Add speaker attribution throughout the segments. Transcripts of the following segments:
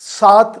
Speaker 1: 7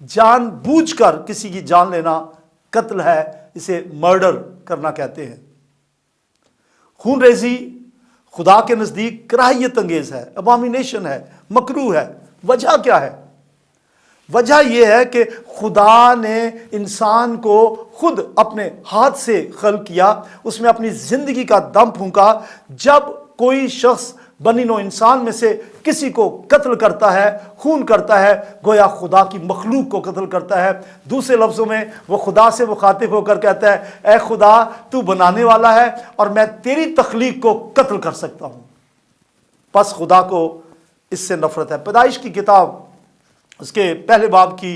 Speaker 1: جان بوجھ کر کسی کی جان لینا قتل ہے، اسے مرڈر کرنا کہتے ہیں۔ خون ریزی خدا کے نزدیک کراہیت انگیز ہے، ابامینیشن ہے، مکروہ ہے۔ وجہ کیا ہے؟ وجہ یہ ہے کہ خدا نے انسان کو خود اپنے ہاتھ سے خلق کیا، اس میں اپنی زندگی کا دم پھونکا۔ جب کوئی شخص بنی نوع انسان میں سے کسی کو قتل کرتا ہے، خون کرتا ہے، گویا خدا کی مخلوق کو قتل کرتا ہے۔ دوسرے لفظوں میں وہ خدا سے مخاطب ہو کر کہتا ہے، اے خدا تو بنانے والا ہے اور میں تیری تخلیق کو قتل کر سکتا ہوں۔ پس خدا کو اس سے نفرت ہے۔ پیدائش کی کتاب اس کے پہلے باب کی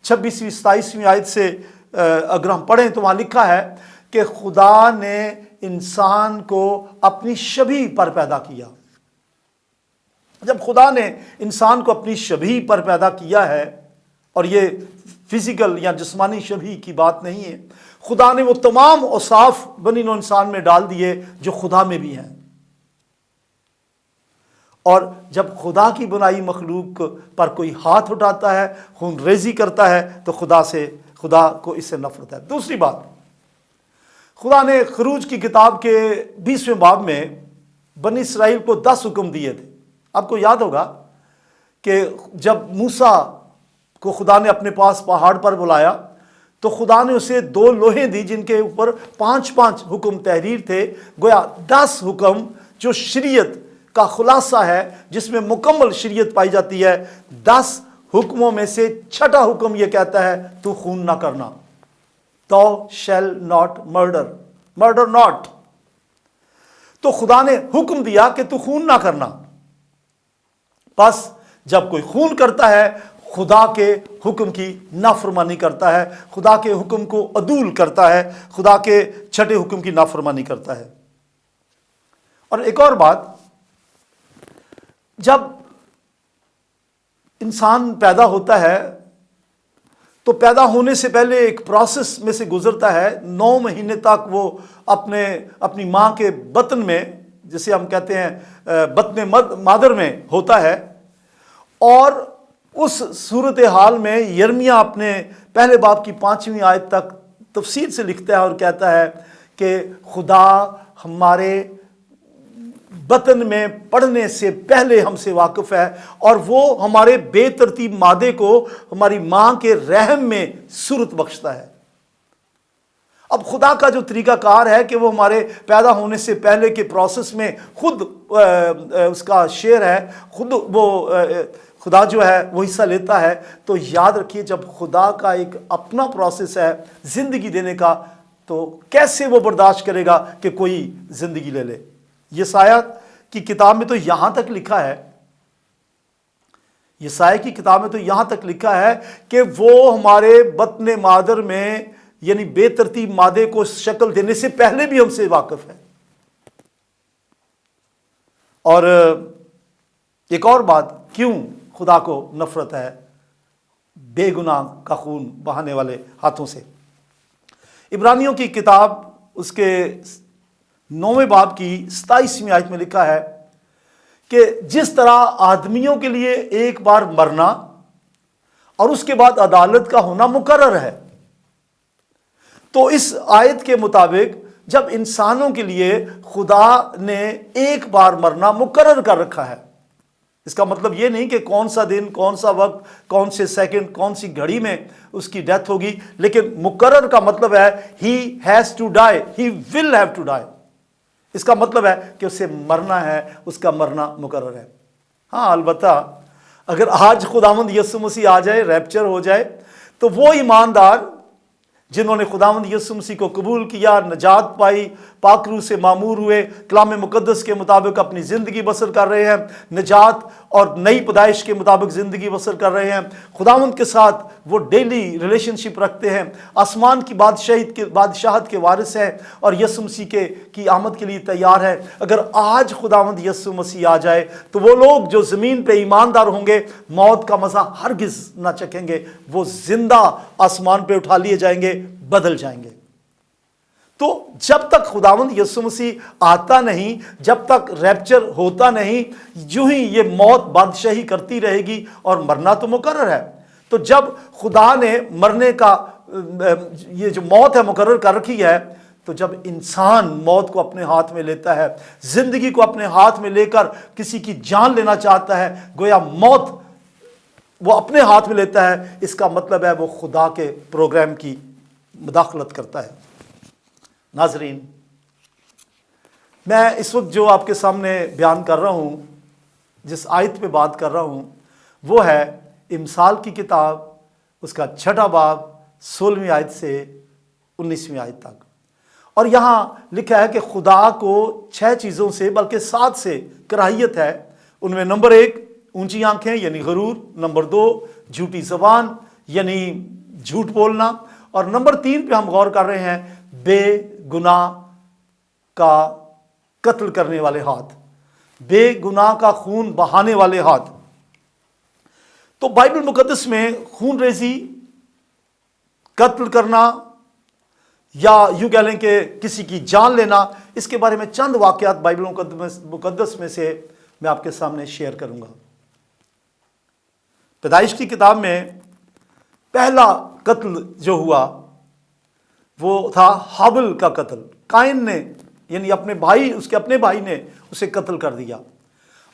Speaker 1: 26ویں 27ویں آیت سے اگر ہم پڑھیں تو وہاں لکھا ہے کہ خدا نے انسان کو اپنی شبیہ پر پیدا کیا۔ جب خدا نے انسان کو اپنی شبیہ پر پیدا کیا ہے، اور یہ فزیکل یا جسمانی شبیہ کی بات نہیں ہے، خدا نے وہ تمام اوصاف بنی نوع انسان میں ڈال دیے جو خدا میں بھی ہیں۔ اور جب خدا کی بنائی مخلوق پر کوئی ہاتھ اٹھاتا ہے، خون ریزی کرتا ہے، تو خدا کو اس سے نفرت ہے۔ دوسری بات، خدا نے خروج کی کتاب کے 20ویں باب میں بنی اسرائیل کو 10 حکم دیے تھے۔ آپ کو یاد ہوگا کہ جب موسیٰ کو خدا نے اپنے پاس پہاڑ پر بلایا تو خدا نے اسے 2 لوہیں دی جن کے اوپر 5 حکم تحریر تھے۔ گویا 10 حکم جو شریعت کا خلاصہ ہے، جس میں مکمل شریعت پائی جاتی ہے۔ 10 حکموں میں سے 6واں حکم یہ کہتا ہے تو خون نہ کرنا، thou shall not murder not۔ تو خدا نے حکم دیا کہ تو خون نہ کرنا۔ بس جب کوئی خون کرتا ہے خدا کے حکم کی نافرمانی کرتا ہے، خدا کے حکم کو عدول کرتا ہے، خدا کے 6 حکم کی نافرمانی کرتا ہے۔ اور ایک اور بات، جب انسان پیدا ہوتا ہے تو پیدا ہونے سے پہلے ایک پروسیس میں سے گزرتا ہے۔ 9 مہینے تک وہ اپنی ماں کے بطن میں، جسے ہم کہتے ہیں بطن مادر میں ہوتا ہے۔ اور اس صورتحال میں یرمیہ اپنے پہلے باب کی 5ویں آیت تک تفصیل سے لکھتا ہے اور کہتا ہے کہ خدا ہمارے بطن میں پڑھنے سے پہلے ہم سے واقف ہے، اور وہ ہمارے بے ترتیب مادے کو ہماری ماں کے رحم میں صورت بخشتا ہے۔ اب خدا کا جو طریقہ کار ہے کہ وہ ہمارے پیدا ہونے سے پہلے کے پروسیس میں خود اس کا شیئر ہے، خود وہ خدا جو ہے وہ حصہ لیتا ہے۔ تو یاد رکھیے، جب خدا کا ایک اپنا پروسیس ہے زندگی دینے کا، تو کیسے وہ برداشت کرے گا کہ کوئی زندگی لے لے؟ یسایہ کی کتاب میں تو یہاں تک لکھا ہے، یسایہ کی کتاب میں تو یہاں تک لکھا ہے کہ وہ ہمارے بطن مادر میں، یعنی بے ترتیب مادے کو شکل دینے سے پہلے بھی ہم سے واقف ہے۔ اور ایک اور بات، کیوں خدا کو نفرت ہے بے گناہ کا خون بہانے والے ہاتھوں سے؟ عبرانیوں کی کتاب اس کے 9ویں باب کی 27ویں آیت میں لکھا ہے کہ جس طرح آدمیوں کے لیے ایک بار مرنا اور اس کے بعد عدالت کا ہونا مقرر ہے، تو اس آیت کے مطابق جب انسانوں کے لیے خدا نے ایک بار مرنا مقرر کر رکھا ہے، اس کا مطلب یہ نہیں کہ کون سا دن، کون سا وقت، کون سے سیکنڈ، کون سی گھڑی میں اس کی ڈیتھ ہوگی، لیکن مقرر کا مطلب ہے he has to die, he will have to die۔ اس کا مطلب ہے کہ اسے مرنا ہے، اس کا مرنا مقرر ہے۔ ہاں، البتہ اگر آج خداوند یسوع مسیح آ جائے، ریپچر ہو جائے، تو وہ ایماندار جنہوں نے خداوند یسوع مسیح کو قبول کیا، نجات پائی، پاک روح سے معمور ہوئے، کلام مقدس کے مطابق اپنی زندگی بسر کر رہے ہیں، نجات اور نئی پیدائش کے مطابق زندگی بسر کر رہے ہیں، خداوند کے ساتھ وہ ڈیلی ریلیشن شپ رکھتے ہیں، آسمان کی بادشاہت کے وارث ہیں، اور یسوع مسیح کی آمد کے لیے تیار ہے۔ اگر آج خداوند یسوع مسیح آ جائے تو وہ لوگ جو زمین پہ ایماندار ہوں گے موت کا مزہ ہرگز نہ چکھیں گے، وہ زندہ آسمان پہ اٹھا لیے جائیں گے، بدل جائیں گے۔ تو جب تک خداوند یسوع مسیح آتا نہیں، جب تک ریپچر ہوتا نہیں، جو ہی یہ موت بادشاہی کرتی رہے گی اور مرنا تو مقرر ہے۔ تو جب خدا نے مرنے کا یہ جو موت ہے مقرر کر رکھی ہے، تو جب انسان موت کو اپنے ہاتھ میں لیتا ہے، زندگی کو اپنے ہاتھ میں لے کر کسی کی جان لینا چاہتا ہے، گویا موت وہ اپنے ہاتھ میں لیتا ہے، اس کا مطلب ہے وہ خدا کے پروگرام کی مداخلت کرتا ہے۔ ناظرین، میں اس وقت جو آپ کے سامنے بیان کر رہا ہوں، جس آیت پہ بات کر رہا ہوں، وہ ہے امثال کی کتاب، اس کا 6 باب 16ویں آیت سے 19ویں آیت تک۔ اور یہاں لکھا ہے کہ خدا کو 6 چیزوں سے بلکہ 7 سے کراہیت ہے۔ ان میں نمبر 1 اونچی آنکھیں یعنی غرور، نمبر 2 جھوٹی زبان یعنی جھوٹ بولنا، اور نمبر 3 پہ ہم غور کر رہے ہیں بے گناہ کا قتل کرنے والے ہاتھ، بے گناہ کا خون بہانے والے ہاتھ۔ تو بائبل مقدس میں خون ریزی، قتل کرنا، یا یوں کہہ لیں کہ کسی کی جان لینا، اس کے بارے میں چند واقعات بائبل مقدس میں سے میں آپ کے سامنے شیئر کروں گا۔ پیدائش کی کتاب میں پہلا قتل جو ہوا وہ تھا حابل کا قتل۔ قائن نے یعنی اپنے بھائی، اس کے اپنے بھائی نے اسے قتل کر دیا۔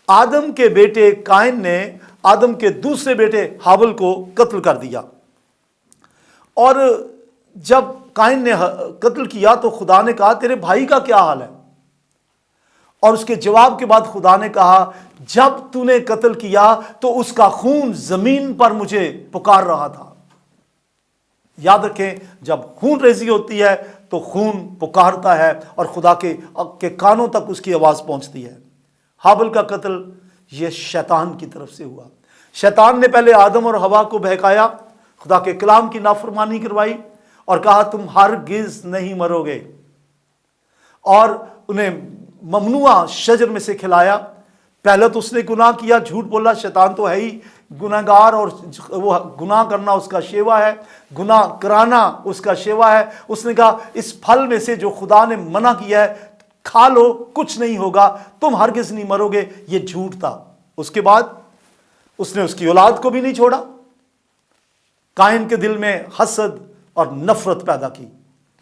Speaker 1: آدم کے بیٹے قائن نے آدم کے دوسرے بیٹے حابل کو قتل کر دیا، اور جب قائن نے قتل کیا تو خدا نے کہا تیرے بھائی کا کیا حال ہے؟ اور اس کے جواب کے بعد خدا نے کہا جب تو نے قتل کیا تو اس کا خون زمین پر مجھے پکار رہا تھا۔ یاد رکھیں، جب خون ریزی ہوتی ہے تو خون پکارتا ہے اور خدا کے کانوں تک اس کی آواز پہنچتی ہے۔ حابل کا قتل یہ شیطان کی طرف سے ہوا۔ شیطان نے پہلے آدم اور حوا کو بہکایا، خدا کے کلام کی نافرمانی کروائی اور کہا تم ہرگز نہیں مرو گے، اور انہیں ممنوع شجر میں سے کھلایا۔ پہلے تو اس نے گناہ کیا، جھوٹ بولا، شیطان تو ہے ہی گناہ گار، اور وہ گناہ کرنا اس کا شیوا ہے، گناہ کرانا اس کا شیوا ہے۔ اس نے کہا اس پھل میں سے جو خدا نے منع کیا ہے کھا لو، کچھ نہیں ہوگا، تم ہرگز نہیں مرو گے۔ یہ جھوٹ تھا۔ اس کے بعد اس نے اس کی اولاد کو بھی نہیں چھوڑا، قائن کے دل میں حسد اور نفرت پیدا کی،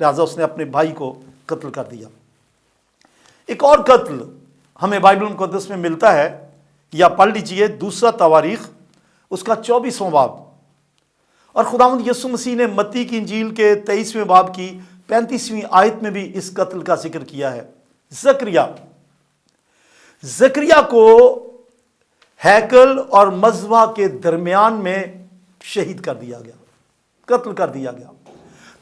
Speaker 1: لہذا اس نے اپنے بھائی کو قتل کر دیا۔ ایک اور قتل ہمیں بائبل مقدس میں ملتا ہے، یا پڑھ لیجئے 2 تواریخ اس کا 24واں باب، اور خداوند یسوع مسیح نے متی کی انجیل کے 23ویں باب کی 35ویں آیت میں بھی اس قتل کا ذکر کیا ہے۔ زکریا کو ہیکل اور مذبح کے درمیان میں شہید کر دیا گیا، قتل کر دیا گیا۔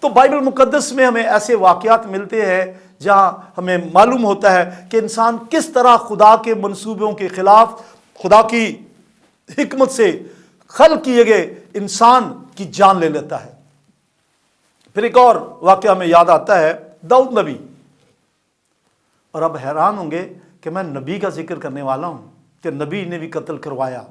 Speaker 1: تو بائبل مقدس میں ہمیں ایسے واقعات ملتے ہیں جہاں ہمیں معلوم ہوتا ہے کہ انسان کس طرح خدا کے منصوبوں کے خلاف، خدا کی حکمت سے خلق کیے گئے انسان کی جان لے لیتا ہے۔ پھر ایک اور واقعہ ہمیں یاد آتا ہے، داؤد نبی۔ اور اب حیران ہوں گے کہ میں نبی کا ذکر کرنے والا ہوں کہ نبی نے بھی قتل کروایا۔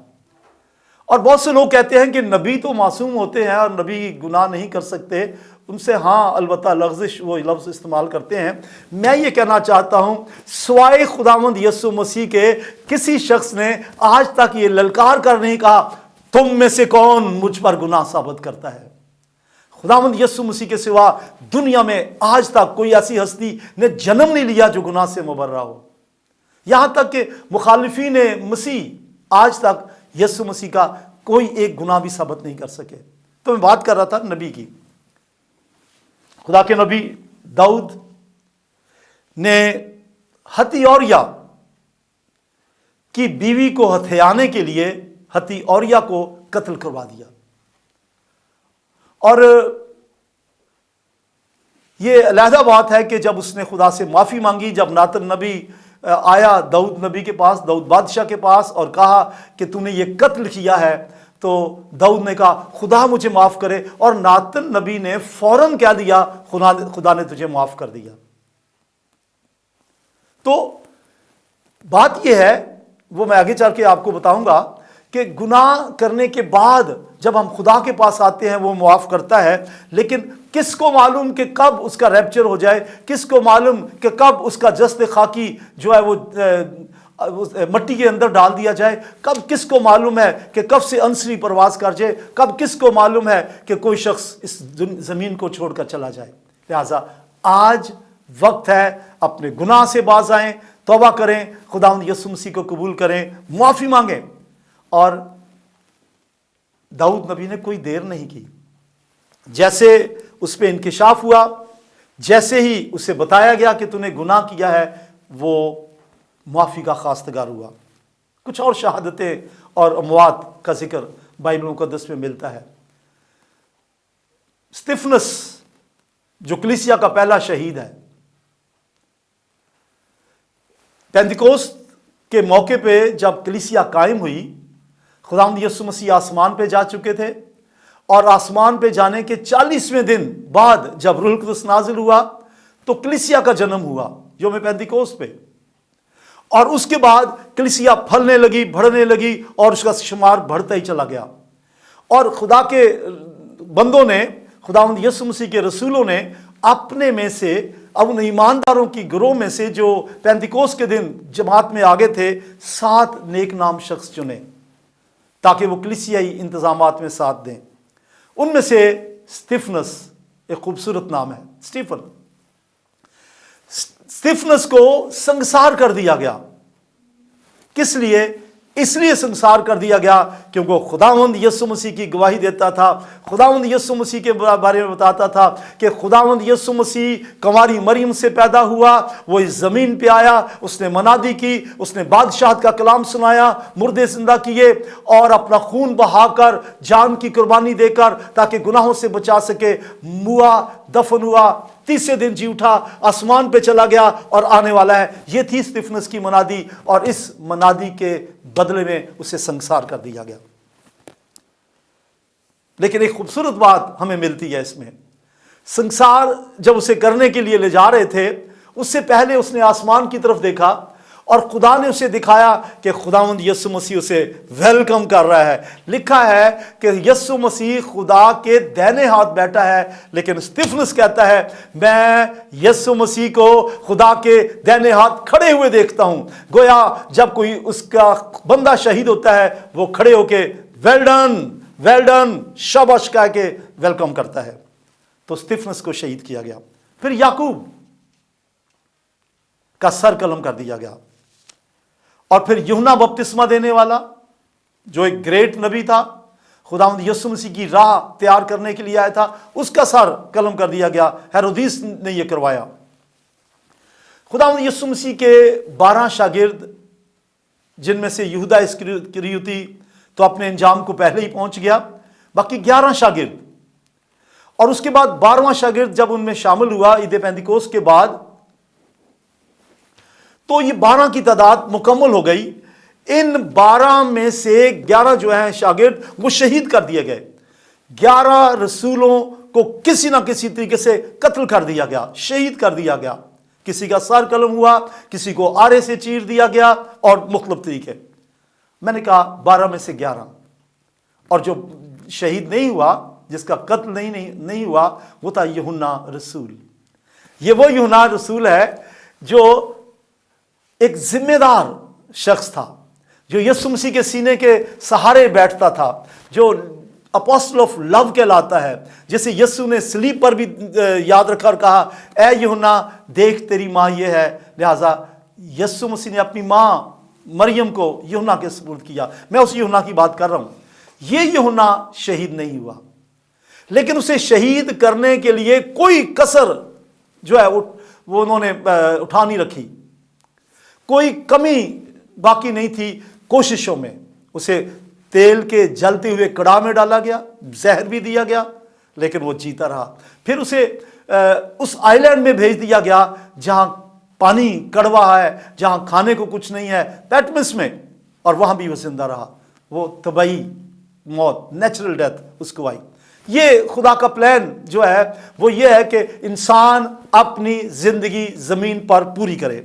Speaker 1: اور بہت سے لوگ کہتے ہیں کہ نبی تو معصوم ہوتے ہیں اور نبی گناہ نہیں کر سکتے، ان سے ہاں البتہ لغزش وہ لفظ استعمال کرتے ہیں۔ میں یہ کہنا چاہتا ہوں سوائے خداوند یسوع مسیح کے کسی شخص نے آج تک یہ للکار کر نہیں کہا تم میں سے کون مجھ پر گناہ ثابت کرتا ہے۔ خداوند یسوع مسیح کے سوا دنیا میں آج تک کوئی ایسی ہستی نے جنم نہیں لیا جو گناہ سے مبرہ ہو، یہاں تک کہ مخالفین مسیح آج تک یسوع مسیح کا کوئی ایک گناہ بھی ثابت نہیں کر سکے۔ تو میں بات کر رہا تھا نبی کی۔ خدا کے نبی داؤد نے ہتی اوریہ کی بیوی کو ہتھیانے کے لیے ہتی اوریہ کو قتل کروا دیا، اور یہ علیحدہ بات ہے کہ جب اس نے خدا سے معافی مانگی، جب ناتن نبی آیا داؤد نبی کے پاس، داؤد بادشاہ کے پاس، اور کہا کہ تو نے یہ قتل کیا ہے، تو داؤد نے کہا خدا مجھے معاف کرے، اور ناتن نبی نے فوراً کہہ دیا خدا نے تجھے معاف کر دیا۔ تو بات یہ ہے، وہ میں آگے چل کے آپ کو بتاؤں گا کہ گناہ کرنے کے بعد جب ہم خدا کے پاس آتے ہیں وہ معاف کرتا ہے، لیکن کس کو معلوم کہ کب اس کا ریپچر ہو جائے، کس کو معلوم کہ کب اس کا جسد خاکی جو ہے وہ مٹی کے اندر ڈال دیا جائے، کب کس کو معلوم ہے کہ کب سے انسری پرواز کر جائے، کب کس کو معلوم ہے کہ کوئی شخص اس زمین کو چھوڑ کر چلا جائے۔ لہٰذا آج وقت ہے اپنے گناہ سے باز آئیں، توبہ کریں، خداوند یسوع مسیح کو قبول کریں، معافی مانگیں۔ اور داؤد نبی نے کوئی دیر نہیں کی، جیسے اس پہ انکشاف ہوا، جیسے ہی اسے بتایا گیا کہ تو نے گناہ کیا ہے، وہ معافی کا خواستگار ہوا۔ کچھ اور شہادتیں اور اموات کا ذکر بائبل مقدس میں ملتا ہے۔ استفنس جو کلیسیا کا پہلا شہید ہے، پینتیکوست کے موقع پہ جب کلیسیا قائم ہوئی، خداوند یسوع مسیح آسمان پہ جا چکے تھے، اور آسمان پہ جانے کے 40ویں دن بعد جب روح القدس نازل ہوا تو کلیسیا کا جنم ہوا یوم پینتیکوست پہ، اور اس کے بعد کلیسیا پھلنے لگی، بڑھنے لگی، اور اس کا شمار بڑھتا ہی چلا گیا۔ اور خدا کے بندوں نے، خداوند یسوع مسیح کے رسولوں نے اپنے میں سے، اب ان ایمانداروں کی گروہ میں سے جو پینتیکوست کے دن جماعت میں آگے تھے، 7 نیک نام شخص چنے تاکہ وہ کلیسیائی انتظامات میں ساتھ دیں۔ ان میں سے استفنس ایک خوبصورت نام ہے، استفنس کو سنگسار کر دیا گیا۔ کس لیے؟ اس لیے سنگسار کر دیا گیا کیونکہ وہ خداوند یسوع مسیح کی گواہی دیتا تھا، خداوند یسوع مسیح کے بارے میں بتاتا تھا کہ خداوند یسوع مسیح کنواری مریم سے پیدا ہوا، وہ اس زمین پہ آیا، اس نے منادی کی، اس نے بادشاہت کا کلام سنایا، مردے زندہ کیے، اور اپنا خون بہا کر، جان کی قربانی دے کر تاکہ گناہوں سے بچا سکے، ہوا، دفن ہوا، 30 دن جی اٹھا، آسمان پہ چلا گیا اور آنے والا ہے۔ یہ تھی استفنس کی منادی، اور اس منادی کے بدلے میں اسے سنگسار کر دیا گیا۔ لیکن ایک خوبصورت بات ہمیں ملتی ہے اس میں، سنگسار جب اسے کرنے کے لیے لے جا رہے تھے، اس سے پہلے اس نے آسمان کی طرف دیکھا، اور خدا نے اسے دکھایا کہ خداوند یسوع مسیح اسے ویلکم کر رہا ہے۔ لکھا ہے کہ یسوع مسیح خدا کے دائنے ہاتھ بیٹھا ہے، لیکن استفنس کہتا ہے میں یسوع مسیح کو خدا کے دائنے ہاتھ کھڑے ہوئے دیکھتا ہوں۔ گویا جب کوئی اس کا بندہ شہید ہوتا ہے، وہ کھڑے ہو کے ویل ڈن، ویل ڈن، شاباش کہہ کے ویلکم کرتا ہے۔ تو استفنس کو شہید کیا گیا۔ پھر یعقوب کا سر قلم کر دیا گیا، اور پھر یوحنا بپتسمہ دینے والا جو ایک گریٹ نبی تھا، خداوند یسوع مسیح کی راہ تیار کرنے کے لیے آیا تھا، اس کا سر قلم کر دیا گیا۔ ہیرودیس نے یہ کروایا۔ خداوند یسوع مسیح کے 12 شاگرد، جن میں سے یہودا اسکریوتی تو اپنے انجام کو پہلے ہی پہنچ گیا، باقی 11 شاگرد، اور اس کے بعد 12واں شاگرد جب ان میں شامل ہوا عید پینتیکوست کے بعد، تو یہ 12 کی تعداد مکمل ہو گئی۔ ان 12 میں سے 11 جو ہیں شاگرد، وہ شہید کر دیے گئے۔ 11 رسولوں کو کسی نہ کسی طریقے سے قتل کر دیا گیا، شہید کر دیا گیا۔ کسی کا سر قلم ہوا، کسی کو آرے سے چیر دیا گیا، اور مختلف طریقے۔ میں نے کہا 12 میں سے 11، اور جو شہید نہیں ہوا، جس کا قتل نہیں ہوا، وہ تھا یوحنا رسول۔ یہ وہ یوحنا رسول ہے جو ایک ذمہ دار شخص تھا، جو یسوع مسیح کے سینے کے سہارے بیٹھتا تھا، جو اپوسٹل آف لو کہلاتا ہے، جسے یسوع نے صلیب پر بھی یاد رکھا اور کہا اے یوحنا دیکھ تیری ماں یہ ہے۔ لہٰذا یسوع مسیح نے اپنی ماں مریم کو یوحنا کے سپرد کیا۔ میں اس یوحنا کی بات کر رہا ہوں۔ یہ یوحنا شہید نہیں ہوا، لیکن اسے شہید کرنے کے لیے کوئی کسر جو ہے وہ انہوں نے اٹھا نہیں رکھی، کوئی کمی باقی نہیں تھی کوششوں میں۔ اسے تیل کے جلتے ہوئے کڑاہ میں ڈالا گیا، زہر بھی دیا گیا، لیکن وہ جیتا رہا۔ پھر اسے اس آئی لینڈ میں بھیج دیا گیا جہاں پانی کڑوا ہے، جہاں کھانے کو کچھ نہیں ہے، پیٹمس میں، اور وہاں بھی وہ زندہ رہا۔ وہ طبعی موت، نیچرل ڈیتھ اس کو آئی۔ یہ خدا کا پلان جو ہے وہ یہ ہے کہ انسان اپنی زندگی زمین پر پوری کرے۔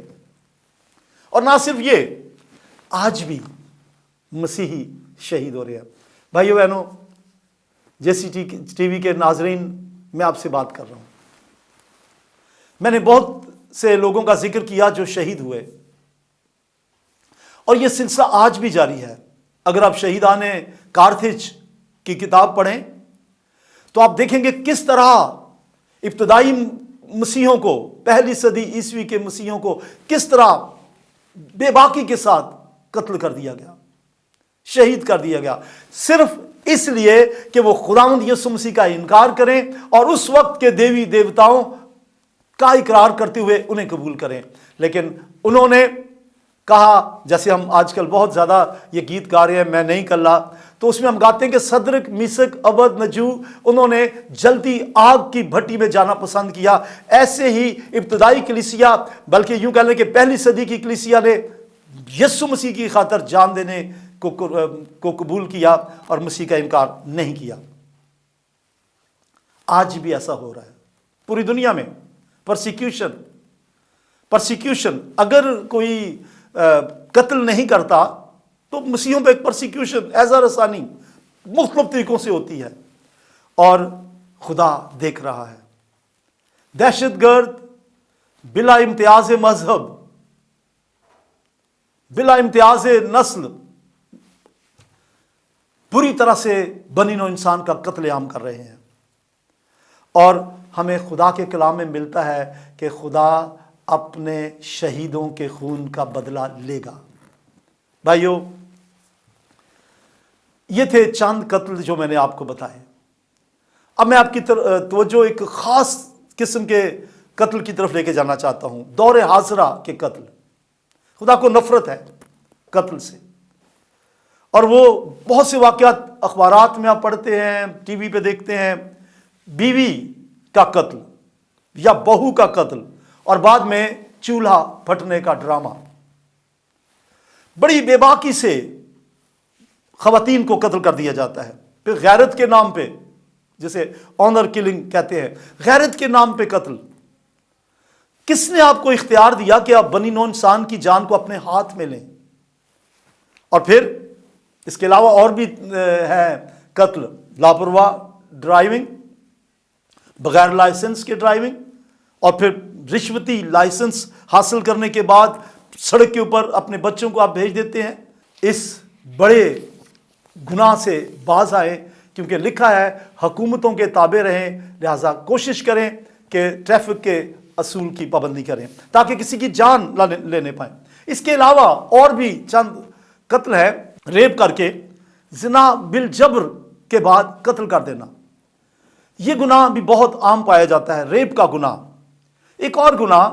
Speaker 1: اور نہ صرف یہ، آج بھی مسیحی شہید ہو رہے ہیں۔ بھائیو بہنوں، جیسی ٹی وی کے ناظرین، میں آپ سے بات کر رہا ہوں۔ میں نے بہت سے لوگوں کا ذکر کیا جو شہید ہوئے، اور یہ سلسلہ آج بھی جاری ہے۔ اگر آپ شہیدان کارتھج کی کتاب پڑھیں تو آپ دیکھیں گے کس طرح ابتدائی مسیحوں کو، پہلی صدی عیسوی کے مسیحوں کو کس طرح بے باکی کے ساتھ قتل کر دیا گیا، شہید کر دیا گیا، صرف اس لیے کہ وہ خداوند یسوع مسیح کا انکار کریں اور اس وقت کے دیوی دیوتاؤں کا اقرار کرتے ہوئے انہیں قبول کریں۔ لیکن انہوں نے کہا، جیسے ہم آج کل بہت زیادہ یہ گیت گا رہے ہیں، میں نہیں کلا، تو اس میں ہم گاتے ہیں کہ صدرک میثق ابد نجو، انہوں نے جلتی آگ کی بھٹی میں جانا پسند کیا۔ ایسے ہی ابتدائی کلیسیا، بلکہ یوں کہہ لیں کہ پہلی صدی کی کلیسیا نے یسوع مسیح کی خاطر جان دینے کو قبول کیا اور مسیح کا انکار نہیں کیا۔ آج بھی ایسا ہو رہا ہے پوری دنیا میں۔ پرسیکیوشن، اگر کوئی قتل نہیں کرتا تو مسیحوں پہ ایک پرسیکیوشن، اعزار رسانی مختلف طریقوں سے ہوتی ہے، اور خدا دیکھ رہا ہے۔ دہشت گرد بلا امتیاز مذہب، بلا امتیاز نسل بری طرح سے بنی نوع انسان کا قتل عام کر رہے ہیں، اور ہمیں خدا کے کلام میں ملتا ہے کہ خدا اپنے شہیدوں کے خون کا بدلہ لے گا۔ بھائیو، یہ تھے چند قتل جو میں نے آپ کو بتائے۔ اب میں آپ کی توجہ ایک خاص قسم کے قتل کی طرف لے کے جانا چاہتا ہوں، دور حاضرہ کے قتل۔ خدا کو نفرت ہے قتل سے، اور وہ بہت سے واقعات اخبارات میں آپ پڑھتے ہیں، ٹی وی پہ دیکھتے ہیں، بیوی کا قتل یا بہو کا قتل، اور بعد میں چولہا پھٹنے کا ڈرامہ۔ بڑی بے باکی سے خواتین کو قتل کر دیا جاتا ہے، پھر غیرت کے نام پہ، جسے آنر کلنگ کہتے ہیں، غیرت کے نام پہ قتل۔ کس نے آپ کو اختیار دیا کہ آپ بنی نوع انسان کی جان کو اپنے ہاتھ میں لیں؟ اور پھر اس کے علاوہ اور بھی ہے قتل، لاپرواہ ڈرائیونگ، بغیر لائسنس کے ڈرائیونگ، اور پھر رشوتی لائسنس حاصل کرنے کے بعد سڑک کے اوپر اپنے بچوں کو آپ بھیج دیتے ہیں۔ اس بڑے گناہ سے باز آئیں، کیونکہ لکھا ہے حکومتوں کے تابع رہیں، لہذا کوشش کریں کہ ٹریفک کے اصول کی پابندی کریں تاکہ کسی کی جان نہ لینے پائیں۔ اس کے علاوہ اور بھی چند قتل ہے، ریپ کر کے، زنا بالجبر کے بعد قتل کر دینا، یہ گناہ بھی بہت عام پایا جاتا ہے، ریپ کا گناہ۔ ایک اور گناہ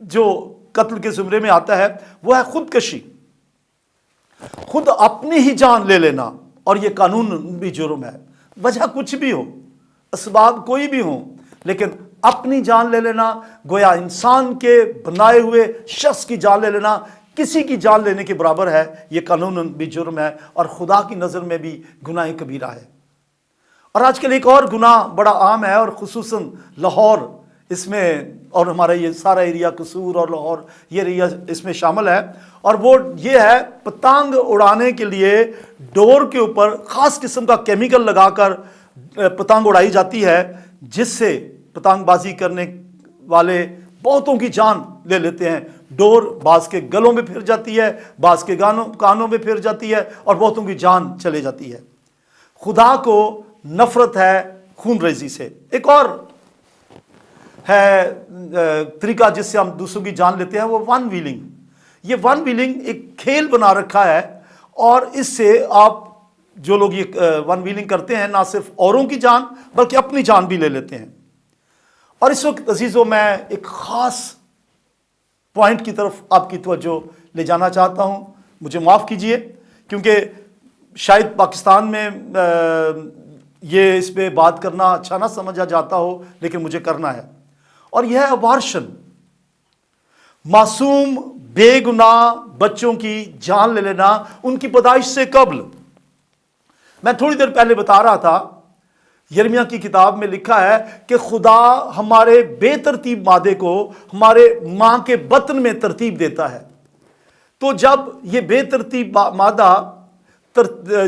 Speaker 1: جو قتل کے زمرے میں آتا ہے وہ ہے خودکشی، خود اپنی ہی جان لے لینا، اور یہ قانون بھی جرم ہے، وجہ کچھ بھی ہو، اسباب کوئی بھی ہوں، لیکن اپنی جان لے لینا، گویا انسان کے بنائے ہوئے شخص کی جان لے لینا کسی کی جان لینے کے برابر ہے، یہ قانون بھی جرم ہے، اور خدا کی نظر میں بھی گناہ کبیرہ ہے۔ اور آج کل ایک اور گناہ بڑا عام ہے، اور خصوصاً لاہور اس میں، اور ہمارا یہ سارا ایریا قصور اور لاہور یہ ایریا اس میں شامل ہے، اور وہ یہ ہے پتنگ اڑانے کے لیے ڈور کے اوپر خاص قسم کا کیمیکل لگا کر پتنگ اڑائی جاتی ہے، جس سے پتنگ بازی کرنے والے بہتوں کی جان لے لیتے ہیں۔ ڈور بعض کے گلوں میں پھر جاتی ہے، بعض کے کانوں میں پھر جاتی ہے، اور بہتوں کی جان چلے جاتی ہے۔ خدا کو نفرت ہے خون ریزی سے۔ ایک اور ہے طریقہ جس سے ہم دوسروں کی جان لیتے ہیں، وہ ون ویلنگ۔ یہ ون ویلنگ ایک کھیل بنا رکھا ہے، اور اس سے آپ جو لوگ یہ ون ویلنگ کرتے ہیں نہ صرف اوروں کی جان بلکہ اپنی جان بھی لے لیتے ہیں۔ اور اس وقت عزیزوں میں ایک خاص پوائنٹ کی طرف آپ کی توجہ لے جانا چاہتا ہوں، مجھے معاف کیجئے، کیونکہ شاید پاکستان میں یہ اس پہ بات کرنا اچھا نہ سمجھا جاتا ہو، لیکن مجھے کرنا ہے، اور یہ ہے ابارشن، معصوم بے گناہ بچوں کی جان لے لینا ان کی پیدائش سے قبل۔ میں تھوڑی دیر پہلے بتا رہا تھا، یرمیہ کی کتاب میں لکھا ہے کہ خدا ہمارے بے ترتیب مادے کو ہمارے ماں کے بطن میں ترتیب دیتا ہے، تو جب یہ بے ترتیب مادہ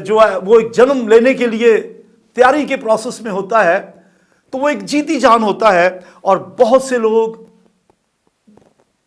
Speaker 1: جو ہے وہ ایک جنم لینے کے لیے تیاری کے پروسیس میں ہوتا ہے، تو وہ ایک جیتی جان ہوتا ہے، اور بہت سے لوگ